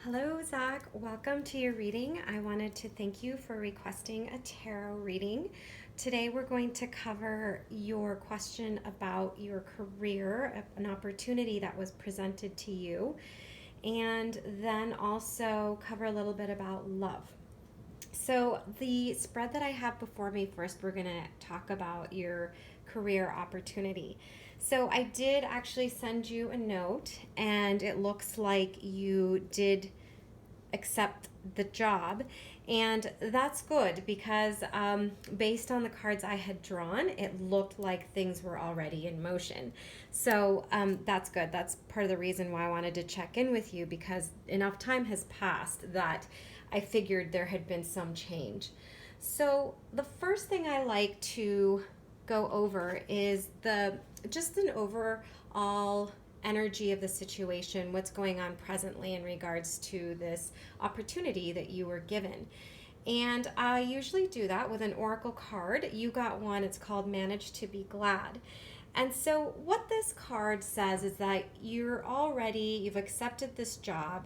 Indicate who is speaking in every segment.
Speaker 1: Hello, Zach. Welcome to your reading. I wanted to thank you for requesting a tarot reading. Today, we're going to cover your question about your career, an opportunity that was presented to you, and then also cover a little bit about love. So, the spread that I have before me, first, we're going to talk about your career opportunity. So, I did actually send you a note, and it looks like you did accept the job. And that's good because based on the cards I had drawn, it looked like things were already in motion. So that's good. That's part of the reason why I wanted to check in with you because enough time has passed that I figured there had been some change. So the first thing I like to go over is the just an overall energy of the situation, what's going on presently in regards to this opportunity that you were given. And I usually do that with an oracle card. You got one, it's called Manage to Be Glad. And so, what this card says is that you've accepted this job,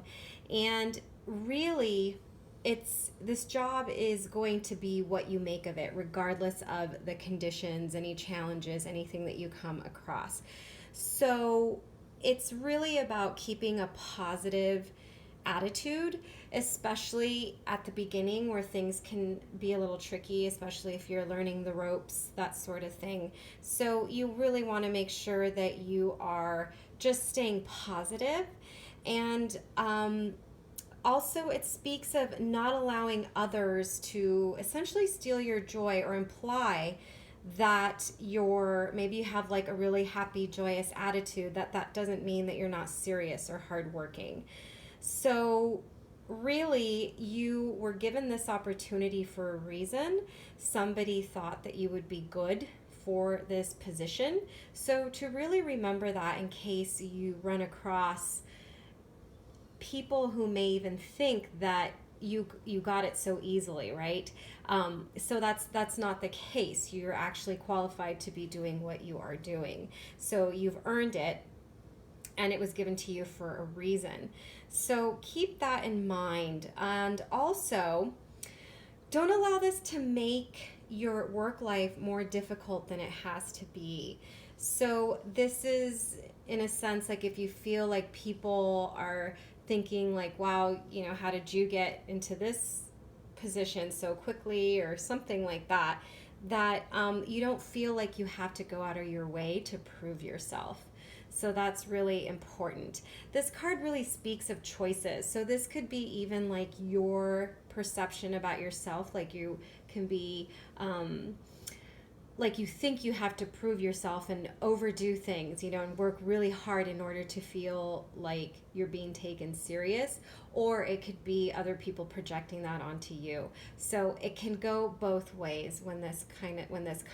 Speaker 1: and really, this job is going to be what you make of it, regardless of the conditions, any challenges, anything that you come across. So, it's really about keeping a positive attitude, especially at the beginning where things can be a little tricky, especially if you're learning the ropes, that sort of thing. So, you really want to make sure that you are just staying positive and also, it speaks of not allowing others to essentially steal your joy or imply that maybe you have like a really happy, joyous attitude, that doesn't mean that you're not serious or hardworking. So, really, you were given this opportunity for a reason. Somebody thought that you would be good for this position. So, to really remember that in case you run across people who may even think that you got it so easily, right? So that's not the case. You're actually qualified to be doing what you are doing. So you've earned it, and it was given to you for a reason. So keep that in mind, and also don't allow this to make your work life more difficult than it has to be. So this is in a sense like if you feel like people are thinking like, wow, how did you get into this position so quickly or something like that, you don't feel like you have to go out of your way to prove yourself. So that's really important. This card really speaks of choices. So this could be even like your perception about yourself, like you can be like you think you have to prove yourself and overdo things, and work really hard in order to feel like you're being taken serious, or it could be other people projecting that onto you. So it can go both ways when this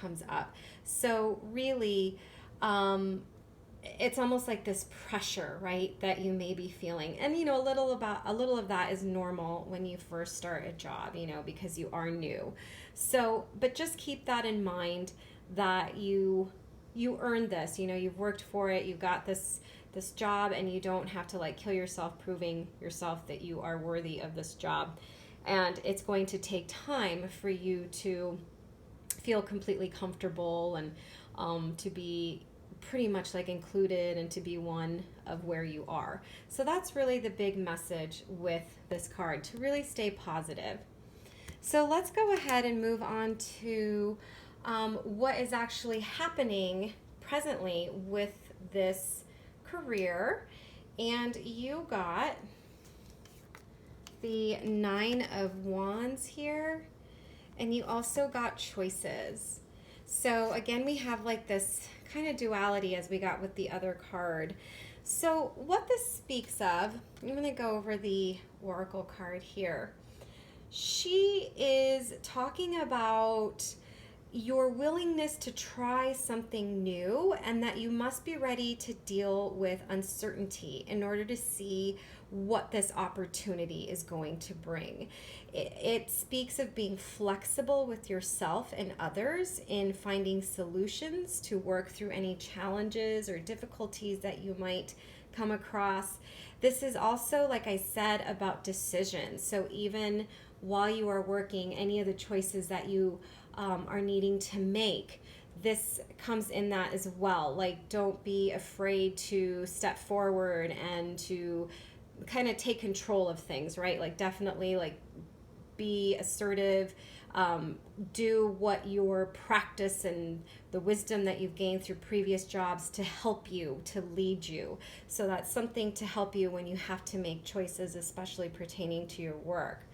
Speaker 1: comes up. So really, it's almost like this pressure, right, that you may be feeling. And a little of that is normal when you first start a job, because you are new. So, but just keep that in mind that you earned this, you've worked for it, you got this job, and you don't have to like kill yourself proving yourself that you are worthy of this job. And it's going to take time for you to feel completely comfortable and to be pretty much like included and to be one of where you are. So that's really the big message with this card, to really stay positive. So let's go ahead and move on to what is actually happening presently with this career. And you got the Nine of Wands here, and you also got choices. So again, we have like this kind of duality as we got with the other card. So what this speaks of, I'm going to go over the oracle card here. She is talking about your willingness to try something new, and that you must be ready to deal with uncertainty in order to see what this opportunity is going to bring. It speaks of being flexible with yourself and others in finding solutions to work through any challenges or difficulties that you might come across. This is also, like I said, about decisions. So even while you are working, any of the choices that you are needing to make, this comes in that as well. Like, don't be afraid to step forward and to kind of take control of things, right? Like, definitely, like, be assertive, do what your practice and the wisdom that you've gained through previous jobs to help you, to lead you. So that's something to help you when you have to make choices, especially pertaining to your work.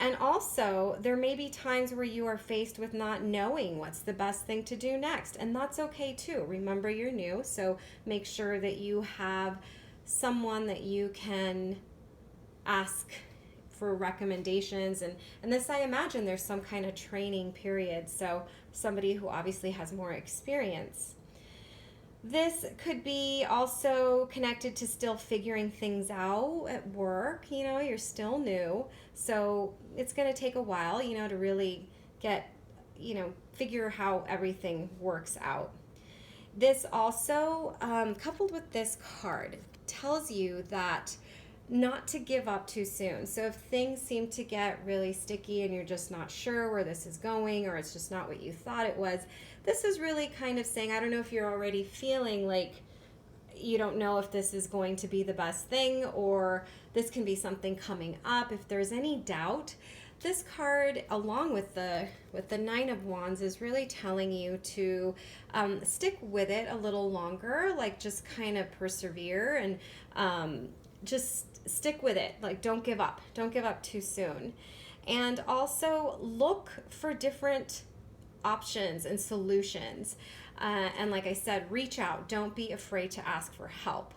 Speaker 1: And also, there may be times where you are faced with not knowing what's the best thing to do next, and that's okay too. Remember, you're new, so make sure that you have someone that you can ask for recommendations. And this, I imagine there's some kind of training period, so somebody who obviously has more experience. This could be also connected to still figuring things out at work. You're still new, so it's going to take a while, to really get, figure how everything works out. This also, coupled with this card, tells you that not to give up too soon. So if things seem to get really sticky and you're just not sure where this is going, or it's just not what you thought it was, this is really kind of saying, I don't know if you're already feeling like you don't know if this is going to be the best thing, or this can be something coming up. If there's any doubt, this card, along with the Nine of Wands, is really telling you to stick with it a little longer, like just kind of persevere and just stick with it. Like, don't give up too soon. And also look for different options and solutions. And like I said, reach out. Don't be afraid to ask for help.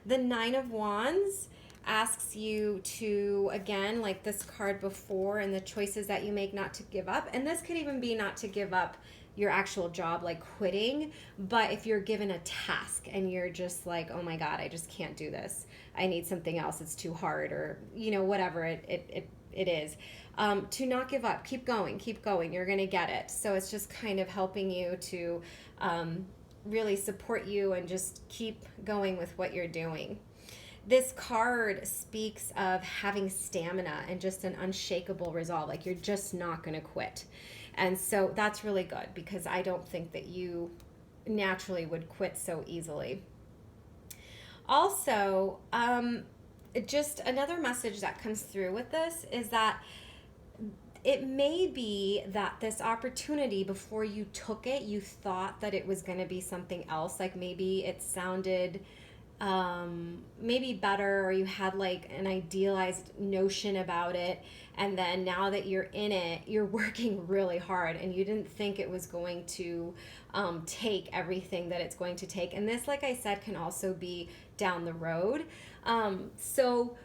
Speaker 1: The Nine of Wands asks you to, again, like this card before, and the choices that you make, not to give up. And this could even be not to give up your actual job, like quitting, but if you're given a task and you're just like, oh my God, I just can't do this, I need something else, it's too hard, or whatever it is, to not give up, keep going, you're gonna get it. So it's just kind of helping you to really support you and just keep going with what you're doing. This card speaks of having stamina and just an unshakable resolve, like you're just not going to quit. And so that's really good, because I don't think that you naturally would quit so easily. Also, just another message that comes through with this is that it may be that this opportunity, before you took it, you thought that it was going to be something else. Like maybe it sounded maybe better, or you had like an idealized notion about it, and then now that you're in it, you're working really hard and you didn't think it was going to take everything that it's going to take. And this, like I said, can also be down the road. So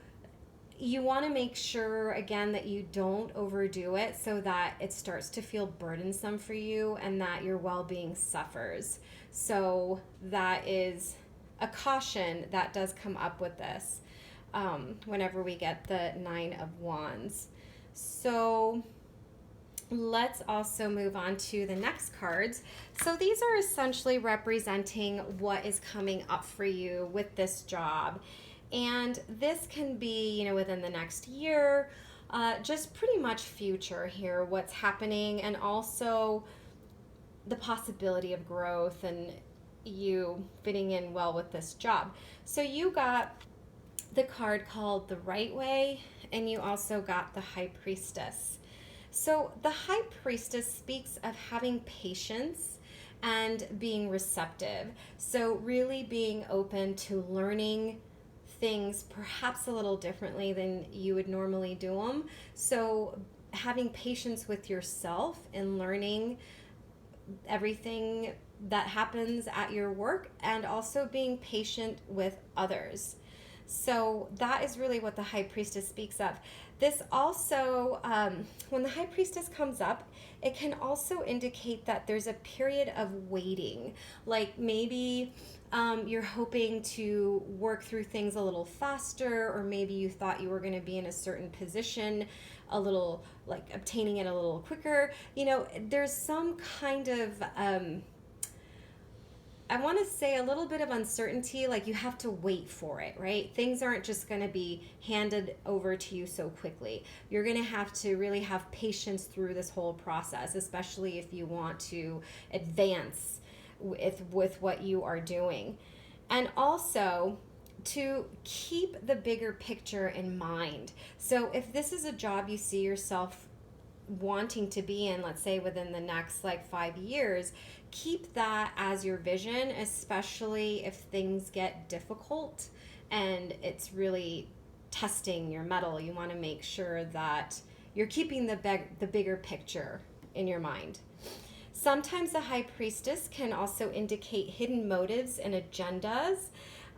Speaker 1: you want to make sure, again, that you don't overdo it so that it starts to feel burdensome for you and that your well-being suffers. So that is a caution that does come up with this whenever we get the Nine of Wands. So let's also move on to the next cards. So these are essentially representing what is coming up for you with this job. And this can be, within the next year, just pretty much future here, what's happening, and also the possibility of growth and you fitting in well with this job. So you got the card called the Right Way, and you also got the High Priestess. So the High Priestess speaks of having patience and being receptive. So really being open to learning things perhaps a little differently than you would normally do them. So having patience with yourself and learning everything that happens at your work, and also being patient with others. So that is really what the High Priestess speaks of. This also, when the High Priestess comes up, it can also indicate that there's a period of waiting. Like maybe you're hoping to work through things a little faster, or maybe you thought you were going to be in a certain position a little, like obtaining it a little quicker. There's some kind of I want to say a little bit of uncertainty, like you have to wait for it, right? Things aren't just going to be handed over to you so quickly. You're going to have to really have patience through this whole process, especially if you want to advance with what you are doing. And also, to keep the bigger picture in mind. So if this is a job you see yourself wanting to be in, let's say within the next like 5 years, keep that as your vision, especially if things get difficult and it's really testing your mettle. You want to make sure that you're keeping the bigger picture in your mind. Sometimes the high priestess can also indicate hidden motives and agendas,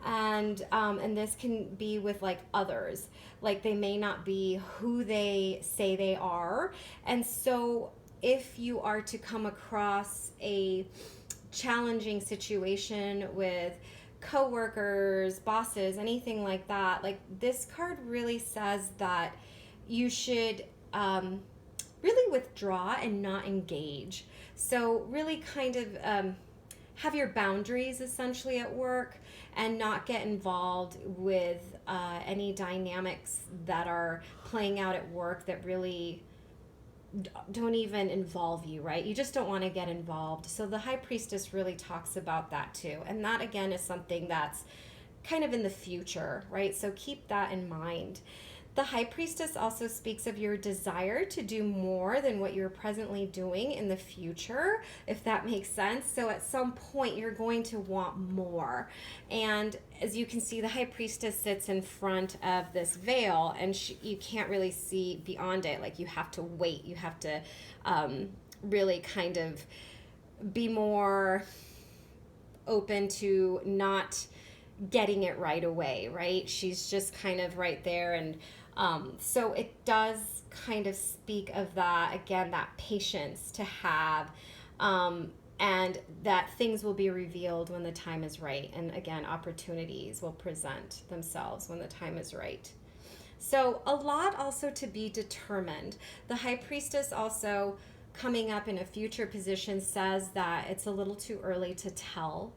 Speaker 1: and this can be with like others, like they may not be who they say they are. And so if you are to come across a challenging situation with coworkers, bosses, anything like that, like this card really says that you should really withdraw and not engage. So really kind of have your boundaries essentially at work and not get involved with any dynamics that are playing out at work that really don't even involve you, right? You just don't want to get involved. So the high priestess really talks about that too. And that again is something that's kind of in the future, right? So keep that in mind. The high priestess also speaks of your desire to do more than what you're presently doing in the future, if that makes sense. So at some point you're going to want more. And as you can see, the high priestess sits in front of this veil, and you can't really see beyond it. Like you have to wait. You have to really kind of be more open to not getting it right away, right? She's just kind of right there. And so it does kind of speak of that, again, that patience to have, and that things will be revealed when the time is right. And again, opportunities will present themselves when the time is right. So a lot also to be determined. The high priestess also coming up in a future position says that it's a little too early to tell.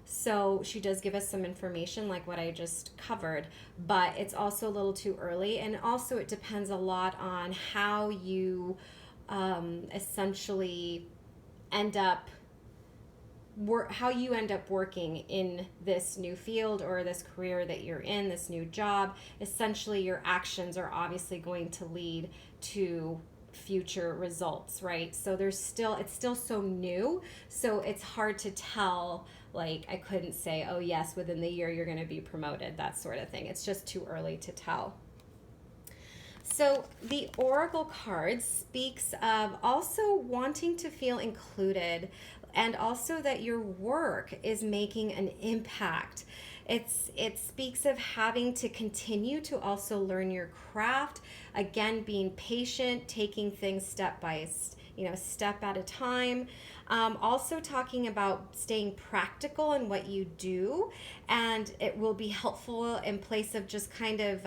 Speaker 1: So she does give us some information like what I just covered, but it's also a little too early. And also it depends a lot on how you essentially end up how you end up working in this new field or this career that you're in, this new job. Essentially your actions are obviously going to lead to future results, right? So it's still so new, so it's hard to tell. Like I couldn't say, oh yes, within the year you're going to be promoted, that sort of thing. It's just too early to tell. So the oracle card speaks of also wanting to feel included, and also that your work is making an impact. It speaks of having to continue to also learn your craft, again being patient, taking things step at a time. Also talking about staying practical in what you do, and it will be helpful in place of just kind of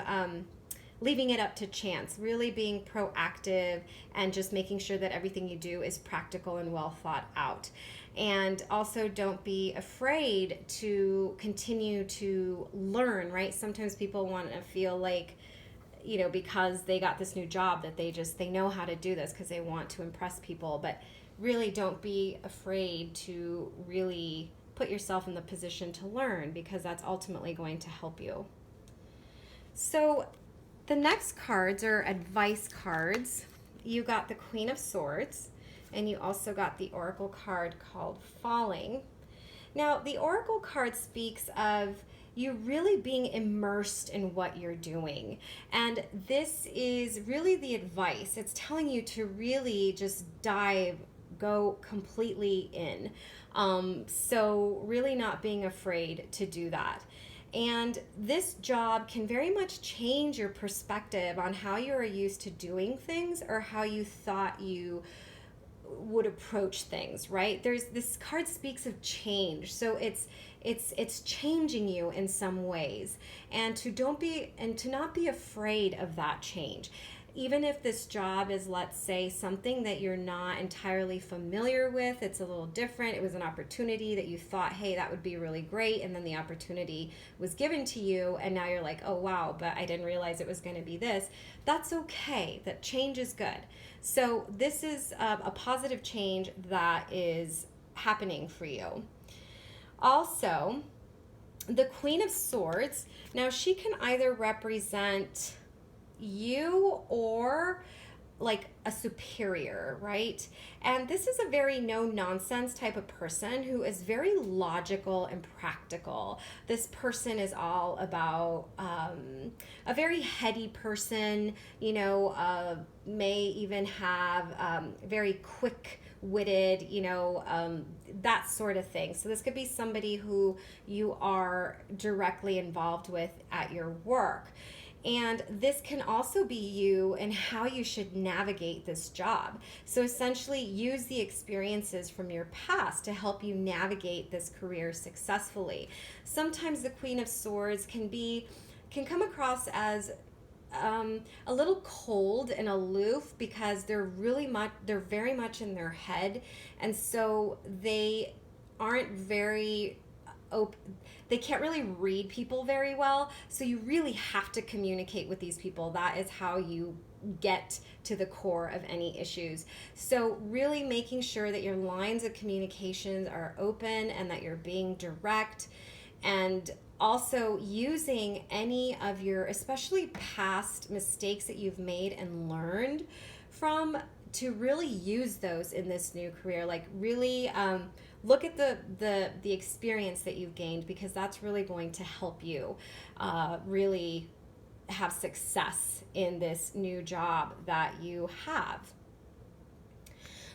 Speaker 1: leaving it up to chance, really being proactive and just making sure that everything you do is practical and well thought out. And also don't be afraid to continue to learn, right? Sometimes people want to feel like, because they got this new job that they know how to do this because they want to impress people. But really don't be afraid to really put yourself in the position to learn, because that's ultimately going to help you. So the next cards are advice cards. You got the Queen of Swords, and you also got the Oracle card called Falling. Now, the Oracle card speaks of you really being immersed in what you're doing. And this is really the advice. It's telling you to really just go completely in. So really not being afraid to do that. And this job can very much change your perspective on how you are used to doing things or how you thought you would approach things, right? This card speaks of change. So it's changing you in some ways, and to not be afraid of that change. even if this job is, let's say, something that you're not entirely familiar with, it's a little different. It was an opportunity that you thought, hey, that would be really great. And then the opportunity was given to you. And now you're like, oh, wow, but I didn't realize it was going to be this. That's okay. That change is good. So this is a positive change that is happening for you. Also, the Queen of Swords, now she can either represent you or like a superior, right? And this is a very no nonsense type of person who is very logical and practical. This person is all about a very heady person, may even have very quick witted, that sort of thing. So this could be somebody who you are directly involved with at your work. And this can also be you and how you should navigate this job. So essentially use the experiences from your past to help you navigate this career successfully. Sometimes the Queen of Swords can come across as a little cold and aloof because they're very much in their head, and so they aren't very open. They can't really read people very well, so you really have to communicate with these people. That is how you get to the core of any issues. So really making sure that your lines of communications are open and that you're being direct, and also using any of your, especially past mistakes that you've made and learned from, to really use those in this new career. Like really look at the experience that you've gained, because that's really going to help you really have success in this new job that you have.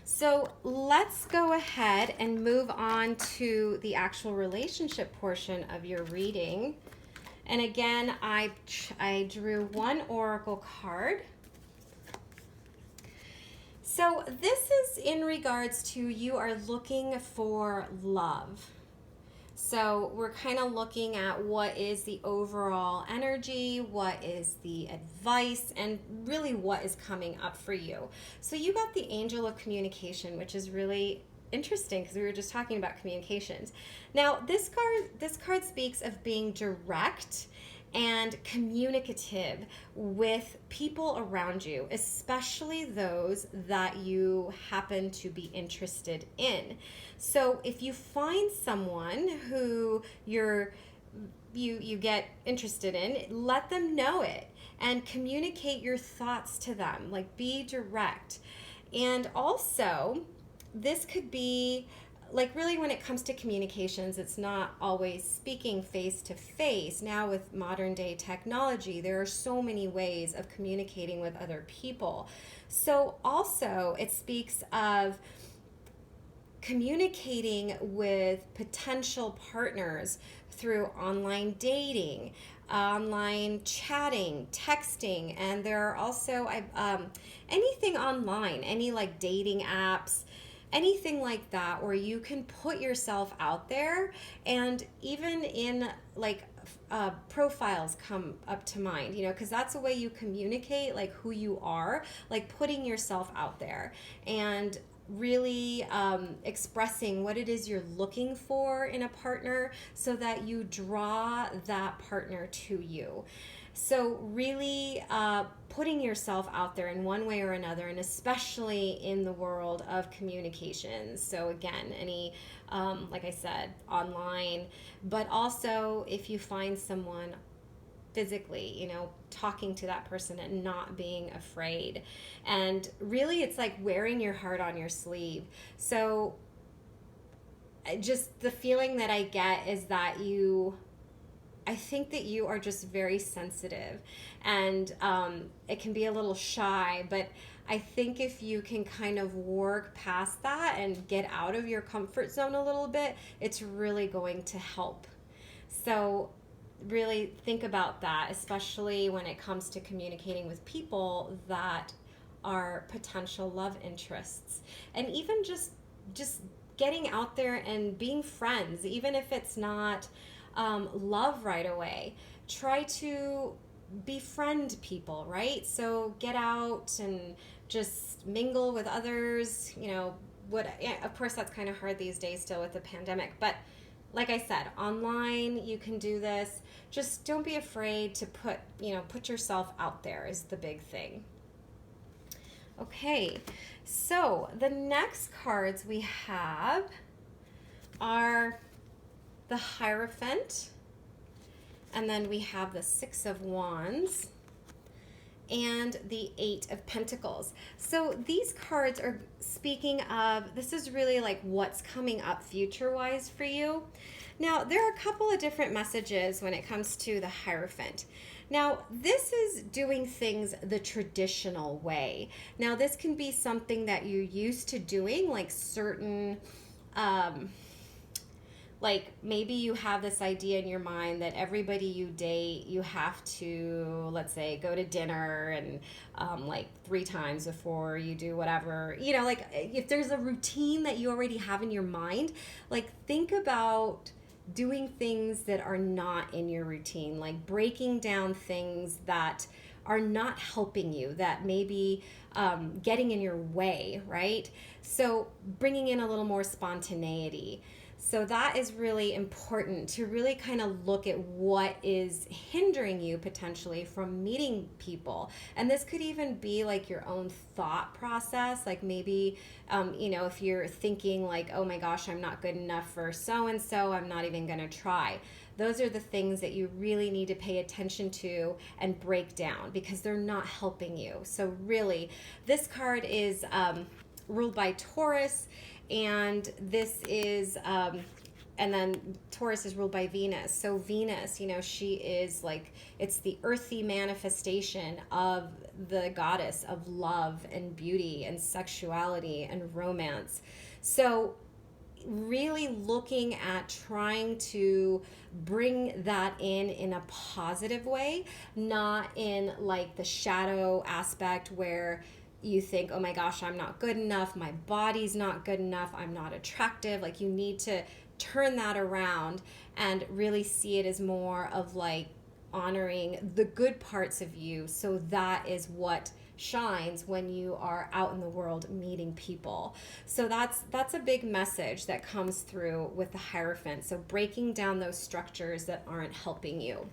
Speaker 1: So let's go ahead and move on to the actual relationship portion of your reading. And again, I drew one oracle card. So this is in regards to you are looking for love. So we're kind of looking at what is the overall energy, what is the advice, and really what is coming up for you. So you got the Angel of Communication, which is really interesting because we were just talking about communications. Now this card speaks of being direct and communicative with people around you, especially those that you happen to be interested in. So if you find someone who you get interested in, let them know it and communicate your thoughts to them. Like, be direct. And also, this could be like, really, when it comes to communications, it's not always speaking face to face. Now with modern day technology, there are so many ways of communicating with other people. So also it speaks of communicating with potential partners through online dating, online chatting, texting, and there are also anything online, any like dating apps, anything like that, where you can put yourself out there. And even in like profiles come up to mind, because that's a way you communicate like who you are, like putting yourself out there and really expressing what it is you're looking for in a partner so that you draw that partner to you. So really putting yourself out there in one way or another, and especially in the world of communications. So again, any, like I said, online, but also if you find someone physically, talking to that person and not being afraid. And really it's like wearing your heart on your sleeve. So just the feeling that I get is that I think that you are just very sensitive, and it can be a little shy, but I think if you can kind of work past that and get out of your comfort zone a little bit, it's really going to help. So really think about that, especially when it comes to communicating with people that are potential love interests. And even just getting out there and being friends, even if it's not love right away. Try to befriend people, right? So get out and just mingle with others. Yeah, of course, that's kind of hard these days still with the pandemic. But like I said, online you can do this. Just don't be afraid to put yourself out there is the big thing. Okay, so the next cards we have are the Hierophant, and then we have the Six of Wands and the Eight of Pentacles. So these cards are speaking of, this is really like what's coming up future-wise for you. Now, there are a couple of different messages when it comes to the Hierophant. Now, this is doing things the traditional way. Now, this can be something that you're used to doing, like certain, like maybe you have this idea in your mind that everybody you date, you have to, let's say, go to dinner and like 3 times before you do whatever. Like if there's a routine that you already have in your mind, like think about doing things that are not in your routine, like breaking down things that are not helping you, that maybe getting in your way, right? So bringing in a little more spontaneity. So that is really important to really kind of look at what is hindering you potentially from meeting people. And this could even be like your own thought process. Like maybe, if you're thinking like, oh my gosh, I'm not good enough for so-and-so, I'm not even going to try. Those are the things that you really need to pay attention to and break down because they're not helping you. So really, this card is ruled by Taurus. And this is, and then Taurus is ruled by Venus. So Venus, she is like, it's the earthy manifestation of the goddess of love and beauty and sexuality and romance. So really looking at trying to bring that in a positive way, not in like the shadow aspect where you think, oh my gosh, I'm not good enough, my body's not good enough, I'm not attractive. Like you need to turn that around and really see it as more of like honoring the good parts of you. So that is what shines when you are out in the world meeting people. So that's a big message that comes through with the Hierophant. So breaking down those structures that aren't helping you.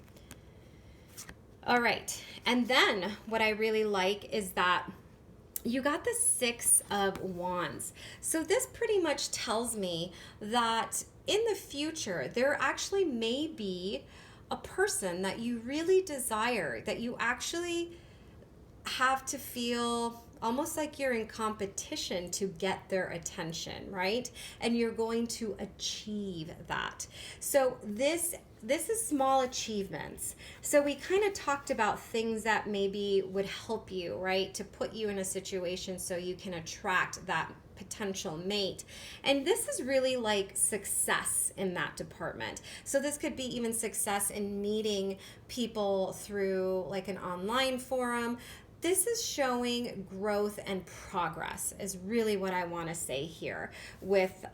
Speaker 1: All right. And then what I really like is that you got the Six of Wands. So this pretty much tells me that in the future, there actually may be a person that you really desire, that you actually have to feel almost like you're in competition to get their attention, right? And you're going to achieve that. So this is small achievements. So we kind of talked about things that maybe would help you, right? To put you in a situation so you can attract that potential mate. And this is really like success in that department. So this could be even success in meeting people through like an online forum. This is showing growth and progress is really what I want to say here with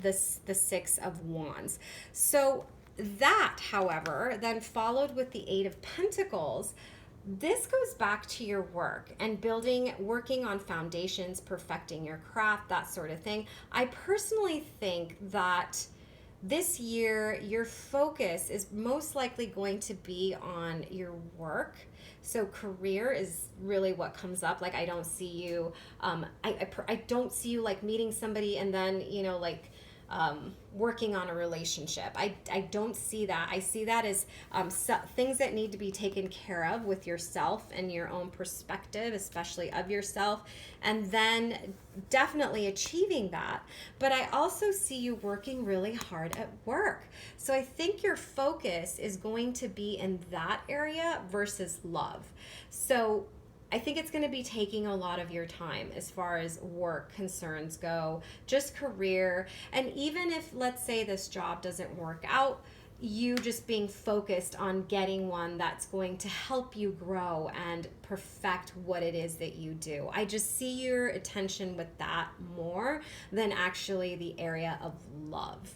Speaker 1: the Six of Wands. So that, however, then followed with the Eight of Pentacles. This goes back to your work and working on foundations, perfecting your craft, that sort of thing. I personally think that this year, your focus is most likely going to be on your work. So career is really what comes up. Like I don't see you, I don't see you like meeting somebody and then, like working on a relationship. I don't see that. I see that as things that need to be taken care of with yourself and your own perspective, especially of yourself, and then definitely achieving that. But I also see you working really hard at work. So I think your focus is going to be in that area versus love. So I think it's going to be taking a lot of your time as far as work concerns go, just career. And even if, let's say, this job doesn't work out, you just being focused on getting one that's going to help you grow and perfect what it is that you do. I just see your attention with that more than actually the area of love.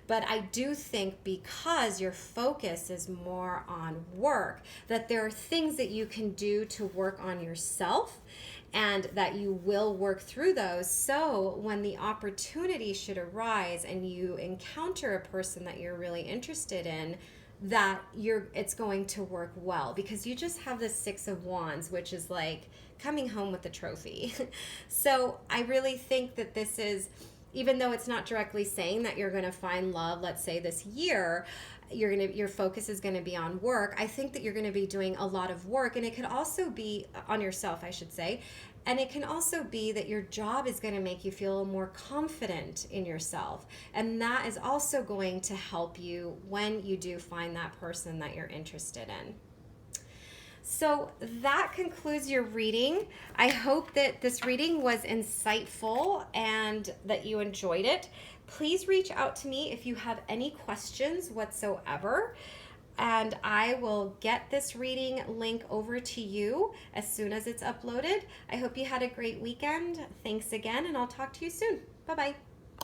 Speaker 1: But I do think because your focus is more on work, that there are things that you can do to work on yourself and that you will work through those. So when the opportunity should arise and you encounter a person that you're really interested in, that it's going to work well, because you just have the Six of Wands, which is like coming home with a trophy. So I really think that this is, even though it's not directly saying that you're going to find love, let's say this year, your focus is going to be on work. I think that you're going to be doing a lot of work, and it could also be on yourself, I should say. And it can also be that your job is going to make you feel more confident in yourself. And that is also going to help you when you do find that person that you're interested in. So that concludes your reading. I hope that this reading was insightful and that you enjoyed it. Please reach out to me if you have any questions whatsoever, and I will get this reading link over to you as soon as it's uploaded. I hope you had a great weekend. Thanks again, and I'll talk to you soon. Bye-bye.